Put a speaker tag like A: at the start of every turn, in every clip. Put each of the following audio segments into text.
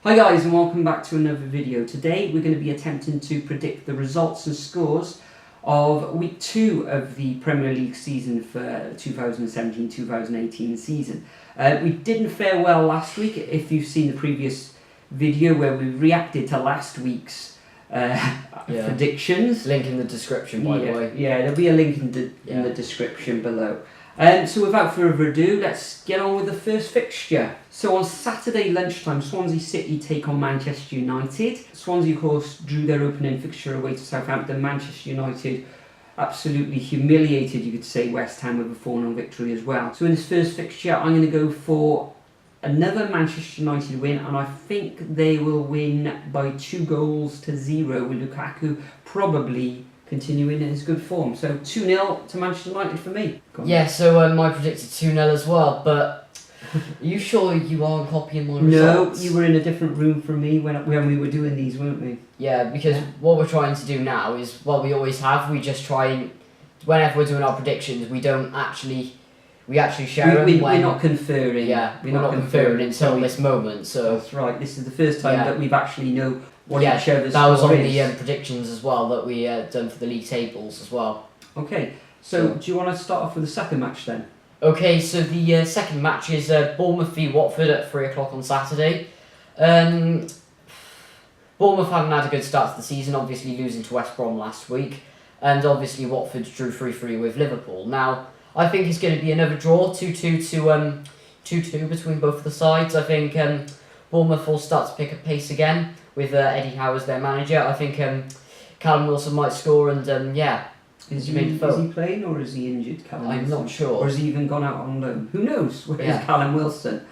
A: Hi guys, and welcome back to another video. Today we're going to be attempting to predict the results and scores of week 2 of the Premier League season for 2017-2018 season. We didn't fare well last week. If you've seen the previous video where we reacted to last week's predictions.
B: Link in the description, by the way.
A: Yeah, there'll be a link in the description below. So without further ado, let's get on with the first fixture. So on Saturday lunchtime, Swansea City take on Manchester United. Swansea, of course, drew their opening fixture away to Southampton. Manchester United absolutely humiliated, you could say, West Ham with a 4-0 victory as well. So in this first fixture, I'm going to go for another Manchester United win, and I think they will win by 2-0 with Lukaku probably continuing in his good form. So 2-0 to Manchester United for me.
B: Yeah, so I predicted 2-0 as well, but are you sure you aren't copying my results?
A: No, you were in a different room from me when we were doing these, weren't we?
B: Yeah, because what we're trying to do now is what we always have. We just try and, whenever we're doing our predictions, we actually share them.
A: We're not conferring.
B: Yeah, we're not conferring until this moment. So
A: that's right. This is the first time that we've actually know what each other's
B: that was on
A: score
B: the
A: is.
B: predictions as well that we done for the league tables as well.
A: Okay, so do you want to start off with the second match then?
B: Okay, so the second match is Bournemouth v Watford at 3 o'clock on Saturday. Bournemouth hadn't had a good start to the season, obviously losing to West Brom last week, and obviously Watford drew 3-3 with Liverpool. Now, I think it's going to be another draw, 2-2 to 2-2 between both of the sides. I think Bournemouth will start to pick up pace again with Eddie Howe as their manager. I think Callum Wilson might score, and
A: Is he playing or is he injured, Callum Wilson?
B: I'm not sure.
A: Or has he even gone out on loan? Who knows? Where is Callum Wilson?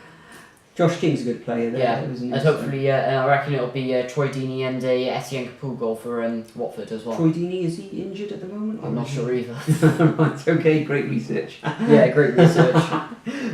A: Josh King's a good player there, isn't he?
B: And hopefully, I reckon it'll be Troy Deeney and Etienne Capoue goal for Watford as well.
A: Troy Deeney, is he injured at the moment?
B: I'm not sure either.
A: Right, okay, great research.
B: Yeah, great research.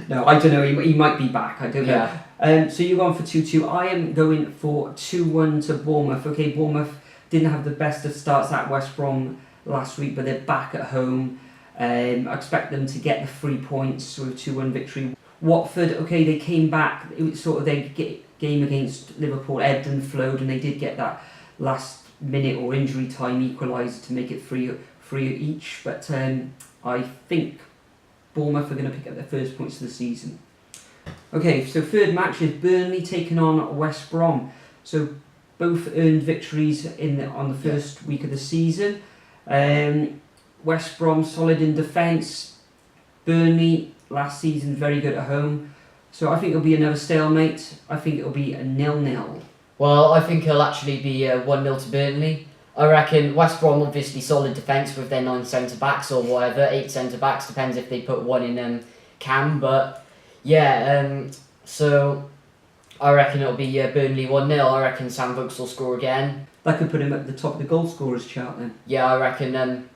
A: No, I don't know, he might be back, I don't know. So you're going for 2-2. I am going for 2-1 to Bournemouth. Okay, Bournemouth didn't have the best of starts at West Brom last week, but they're back at home. I expect them to get the 3 points with 2-1 victory. Watford, okay, they came back. It was sort of their game against Liverpool ebbed and flowed, and they did get that last minute or injury time equaliser to make it 3 each. But I think Bournemouth are going to pick up their first points of the season. Okay, so third match is Burnley taking on West Brom. So both earned victories on the first week of the season. West Brom solid in defence. Burnley last season very good at home. So I think it'll be another stalemate. I think it'll be a 0-0.
B: Well, I think it'll actually be 1-0 to Burnley. I reckon West Brom obviously solid defence with their 9 centre-backs or whatever, 8 centre-backs, depends if they put one in Cam, but yeah, so I reckon it'll be Burnley 1-0. I reckon Sam Vokes will score again.
A: That could put him at the top of the goal scorers chart then.
B: Yeah, I reckon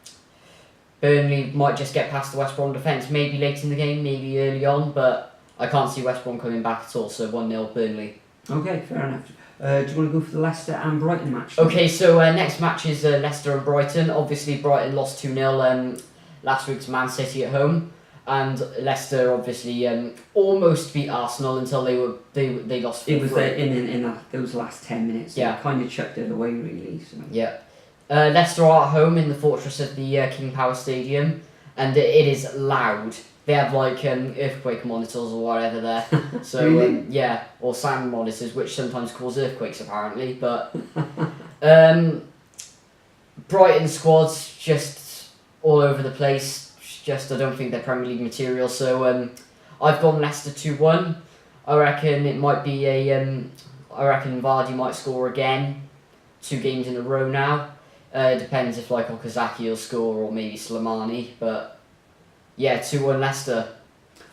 B: Burnley might just get past the West Brom defence, maybe late in the game, maybe early on, but I can't see West Brom coming back at all, so 1-0 Burnley.
A: Okay, fair enough. Do you want to go for the Leicester and Brighton match? Then?
B: Okay, so next match is Leicester and Brighton. Obviously, Brighton lost 2-0 last week to Man City at home, and Leicester obviously almost beat Arsenal until they lost 4-3.
A: It was in those last 10 minutes.
B: Yeah,
A: they kind of chucked it away really. So.
B: Yeah. Leicester are at home in the fortress of the King Power Stadium, and it is loud. They have earthquake monitors or whatever there. So
A: really?
B: Or sound monitors, which sometimes cause earthquakes apparently. But Brighton squad's just all over the place. Just I don't think they're Premier League material. So I've gone Leicester 2-1. I reckon it might be I reckon Vardy might score again, 2 games in a row now. It depends if Okazaki will score or maybe Slimani, but yeah, 2-1 Leicester.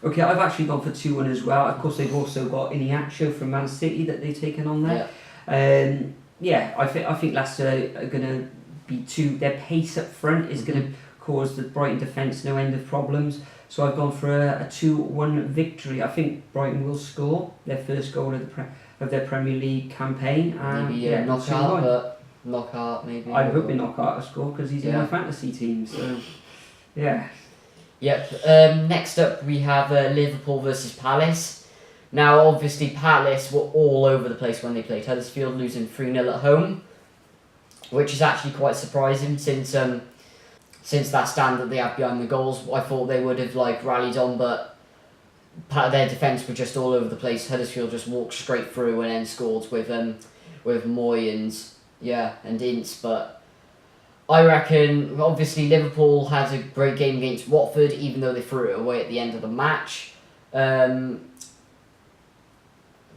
A: Okay, I've actually gone for 2-1 as well. Of course, they've also got Iniacho from Man City that they've taken on there.
B: Yeah.
A: I think Leicester are going to be their pace up front is going to cause the Brighton defence no end of problems. So I've gone for a 2-1 victory. I think Brighton will score their first goal of their Premier League campain.
B: Maybe knockout, but knockout maybe.
A: I'm hoping knockout a score because he's in my fantasy team. So yeah.
B: Yep. Next up we have Liverpool versus Palace. Now, obviously, Palace were all over the place when they played Huddersfield, losing 3-0 at home, which is actually quite surprising since that stand that they have behind the goals. I thought they would have rallied on, but their defence were just all over the place. Huddersfield just walked straight through and then scored with Moy and Ince. But I reckon, obviously, Liverpool had a great game against Watford, even though they threw it away at the end of the match.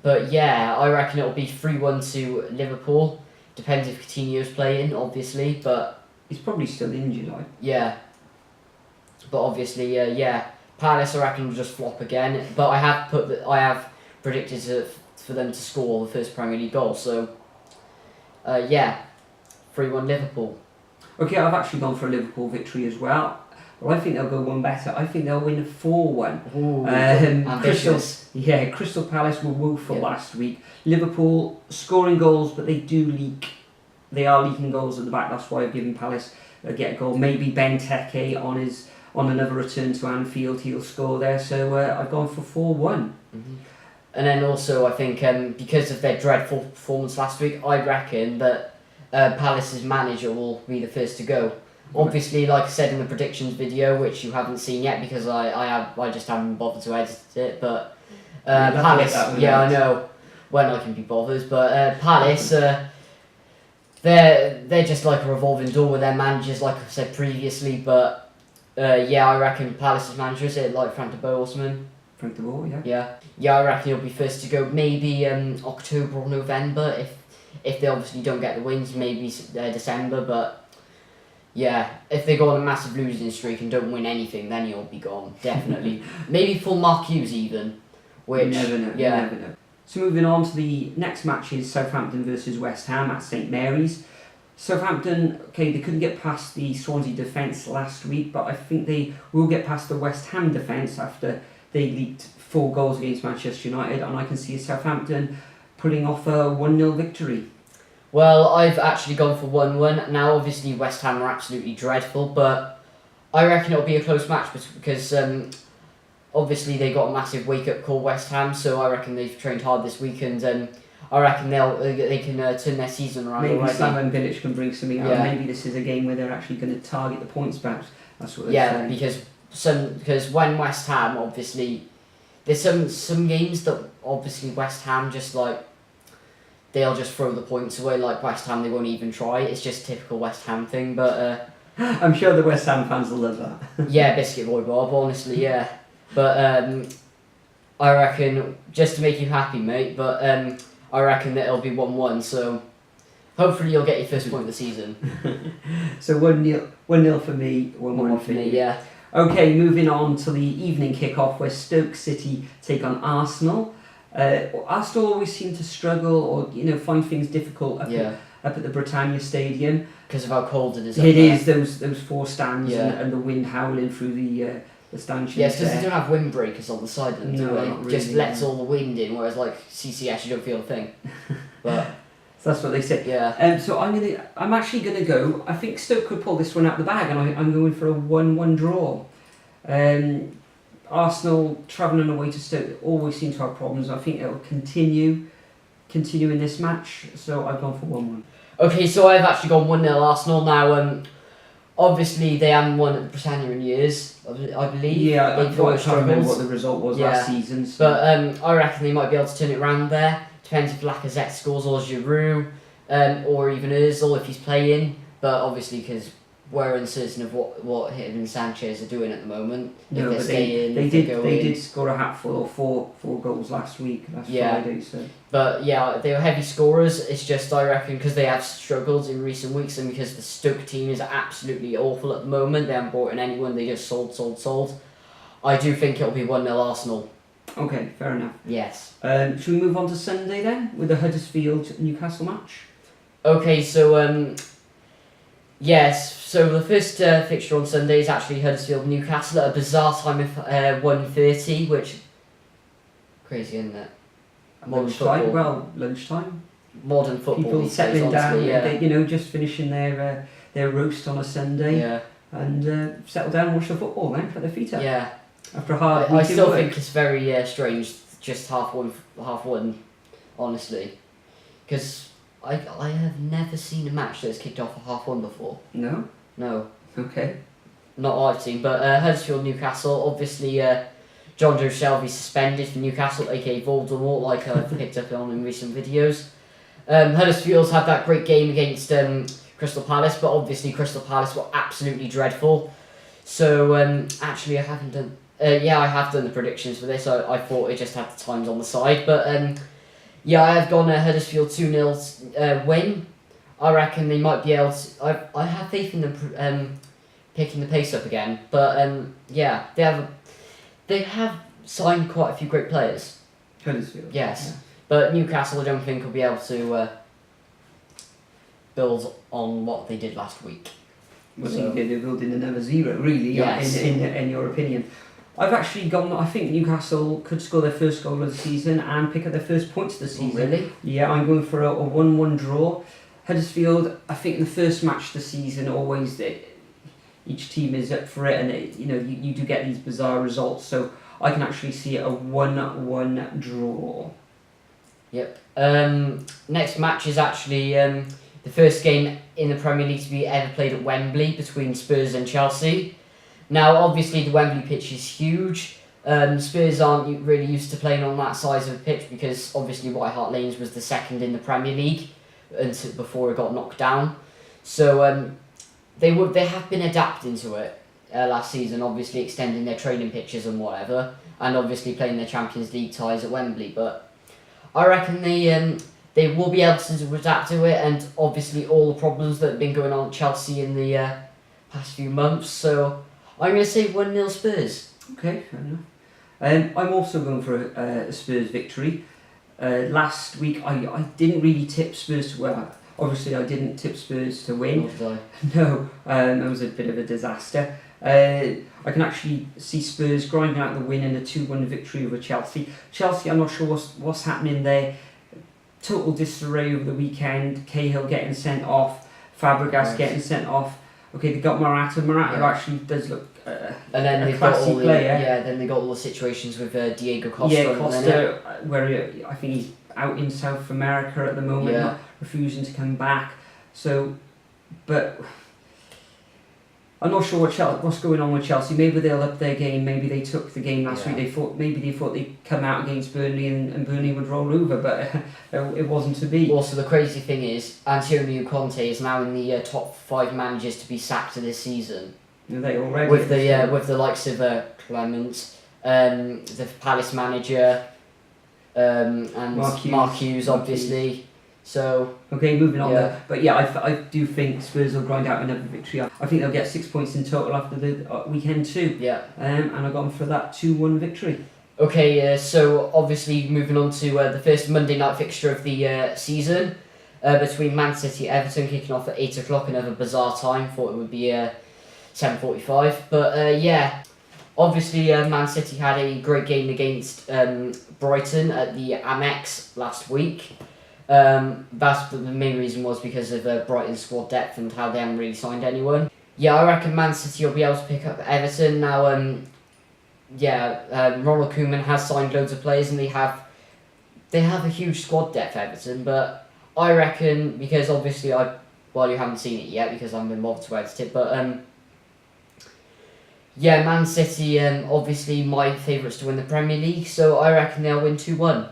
B: But yeah, I reckon it'll be 3-1 to Liverpool. Depends if Coutinho's playing, obviously, but
A: he's probably still injured, like.
B: Yeah. But obviously, Palace I reckon will just flop again. But I have predicted for them to score the first Premier League goal. So 3-1 Liverpool.
A: Okay, I've actually gone for a Liverpool victory as well. Well, I think they'll go one better. I think they'll win 4-1.
B: Ooh, ambitious.
A: Crystal Palace were woeful last week. Liverpool scoring goals, but they do leak. They are leaking goals at the back. That's why I've given Palace a get goal. Maybe Benteke on another return to Anfield, he'll score there. So I've gone for 4-1.
B: Mm-hmm. And then also I think because of their dreadful performance last week, I reckon that Palace's manager will be the first to go. Obviously, like I said in the predictions video, which you haven't seen yet because I just haven't bothered to edit it, but Palace, I know when I can be bothered, but Palace, they're just like a revolving door with their managers, like I said previously, but I reckon Palace's manager, is it like Frank de Boer or something?
A: Frank de Boer,
B: Yeah, I reckon he'll be first to go, maybe October or November, if they obviously don't get the wins, maybe December, but yeah, if they go on a massive losing streak and don't win anything, then he'll be gone, definitely. Maybe full Mark Hughes even. Which,
A: you never know.
B: Yeah.
A: You never know. So moving on to the next match is Southampton versus West Ham at St Mary's. Southampton, okay, they couldn't get past the Swansea defence last week, but I think they will get past the West Ham defence after they leaked 4 goals against Manchester United, and I can see Southampton pulling off a 1-0 victory.
B: Well, I've actually gone for 1-1. Now, obviously, West Ham are absolutely dreadful, but I reckon it'll be a close match because obviously they got a massive wake-up call, West Ham, so I reckon they've trained hard this weekend, and I reckon they can turn their season around.
A: Maybe
B: already.
A: Sam and Bilic can bring something out.
B: Yeah.
A: Maybe this is a game where they're actually going to target the points back. That's what they're saying.
B: because when West Ham, obviously, there's some games that obviously West Ham just they'll just throw the points away. Like West Ham, they won't even try. It's just typical West Ham thing, but
A: I'm sure the West Ham fans will love that.
B: Yeah, Biscuit Boy Bob, honestly, yeah. But I reckon, just to make you happy, mate, but I reckon that it'll be 1-1, so hopefully you'll get your first point of the season.
A: So 1-0 for me, 1-1 for
B: me,
A: you.
B: yeah.
A: Okay, moving on to the evening kick-off where Stoke City take on Arsenal. Arsenal always seem to struggle or find things difficult up at the Britannia Stadium.
B: Because of how cold it is.
A: It is, those 4 stands and the wind howling through the stanchions.
B: Yes, because they don't have windbreakers on the side of them, do they?
A: Not
B: Just
A: really,
B: lets all the wind in, whereas like CCS you don't feel a thing. But
A: so that's what they say.
B: Yeah.
A: So I'm actually gonna go. I think Stoke could pull this one out the bag, and I'm going for a 1-1 draw. Arsenal travelling away to Stoke always seem to have problems. I think it'll continue in this match. So I've gone for 1-1.
B: Okay, so I've actually gone 1-0 Arsenal now. Obviously they haven't won at the Britannia in years, I believe.
A: Yeah, I can't remember what the result was last
B: Yeah.
A: season. So.
B: But I reckon they might be able to turn it around there. Depends if Lacazette scores or Giroud, or even Ozil if he's playing. But obviously, because we're uncertain of what him and Sanchez are doing at the moment.
A: No,
B: if
A: but
B: they
A: did score a hatful or four goals last week. Last Friday. So.
B: But yeah, they were heavy scorers. It's just I reckon because they have struggled in recent weeks and because the Stoke team is absolutely awful at the moment. They haven't brought in anyone. They just sold. I do think it'll be 1-0 Arsenal.
A: Okay, fair enough.
B: Yes.
A: Should we move on to Sunday then with the Huddersfield Newcastle match?
B: Okay, so yes, so the first fixture on Sunday is actually Huddersfield Newcastle at a bizarre time of 1:30, which crazy, isn't it?
A: Lunchtime. Well, lunchtime.
B: Modern football.
A: People
B: these
A: settling
B: days, honestly,
A: down. They, just finishing their roast on a Sunday.
B: Yeah.
A: And settle down and watch the football then, put their feet up.
B: Yeah.
A: After a hard
B: I
A: week
B: still
A: of work.
B: think it's very strange just half one, honestly, because I have never seen a match that's kicked off at 1-1 before.
A: No?
B: No.
A: Okay.
B: Not I've seen, but Huddersfield Newcastle, obviously John Joe Shelby suspended for Newcastle, aka Voldemort, like I've picked up on in recent videos. Huddersfield's had that great game against Crystal Palace, but obviously Crystal Palace were absolutely dreadful. So actually I haven't done... I have done the predictions for this. I thought it just had the times on the side, but I have gone Huddersfield 2-0 win. I reckon they might be able to... I have faith in them picking the pace up again, but they have signed quite a few great players.
A: Huddersfield.
B: Yes, yeah. But Newcastle I don't think will be able to build on what they did last week.
A: Well, so they're building another 0, really,
B: yes.
A: in your opinion. I've actually gone, I think Newcastle could score their first goal of the season and pick up their first points of the season.
B: Oh, really?
A: Yeah, I'm going for a 1-1 draw. Huddersfield, I think in the first match of the season, always each team is up for it, and you do get these bizarre results, so I can actually see a 1-1 draw.
B: Yep. Next match is actually the first game in the Premier League to be ever played at Wembley between Spurs and Chelsea. Now, obviously, the Wembley pitch is huge. Spurs aren't really used to playing on that size of a pitch because obviously White Hart Lanes was the second in the Premier League until before it got knocked down. So they have been adapting to it last season, obviously extending their training pitches and whatever, and obviously playing their Champions League ties at Wembley. But I reckon they will be able to adapt to it, and obviously all the problems that have been going on at Chelsea in the past few months. So I'm going to say 1-0 Spurs.
A: Okay, fair enough. I'm also going for a Spurs victory. Last week I didn't really tip Spurs to win. Obviously I didn't tip Spurs to win.
B: Nor did I.
A: No, it was a bit of a disaster. I can actually see Spurs grinding out the win and a 2-1 victory over Chelsea. Chelsea, I'm not sure what's happening there. Total disarray over the weekend. Cahill getting sent off. Fabregas getting sent off. Okay, they got Morata. Morata actually does look
B: and then
A: a
B: they've got
A: classy
B: all the,
A: player.
B: then they got all the situations with Diego Costa.
A: Yeah, Costa, where I think he's out in South America at the moment, not refusing to come back. So, but I'm not sure what's going on with Chelsea. Maybe they'll up their game. Maybe they took the game last week. They thought they'd come out against Burnley and Burnley would roll over, but it wasn't to be.
B: Also, the crazy thing is Antonio Conte is now in the top 5 managers to be sacked this season.
A: Are they already?
B: With the likes of Clement, the Palace manager, and Mark Hughes obviously. So
A: okay, moving on. There. But I do think Spurs will grind out another victory. I think they'll get 6 points in total after the weekend too.
B: Yeah.
A: And I've gone for that 2-1 victory.
B: Okay, so obviously moving on to the first Monday night fixture of the season between Man City and Everton, kicking off at 8 o'clock. Another bizarre time. Thought it would be 7:45, but obviously Man City had a great game against Brighton at the Amex last week. That's the main reason was because of Brighton's squad depth and how they haven't really signed anyone. Yeah, I reckon Man City will be able to pick up Everton now. Ronald Koeman has signed loads of players and they have a huge squad depth, Everton. But I reckon, because obviously you haven't seen it yet because I haven't been bothered to edit it, but Man City obviously my favourites to win the Premier League, so I reckon they'll win 2-1.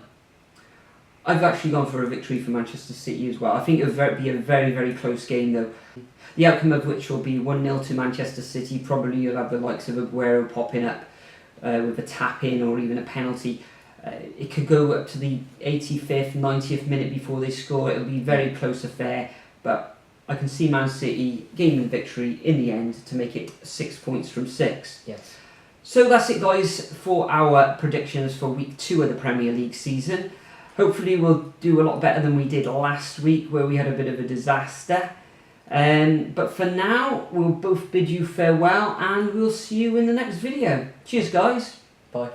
A: I've actually gone for a victory for Manchester City as well. I think it'll be a very, very close game though. The outcome of which will be 1-0 to Manchester City. Probably you'll have the likes of Aguero popping up with a tap-in or even a penalty. It could go up to the 85th, 90th minute before they score. It'll be a very close affair, but I can see Man City gaining the victory in the end to make it 6 points from 6.
B: Yes.
A: So that's it, guys, for our predictions for week 2 of the Premier League season. Hopefully we'll do a lot better than we did last week where we had a bit of a disaster. But for now, we'll both bid you farewell and we'll see you in the next video. Cheers, guys.
B: Bye.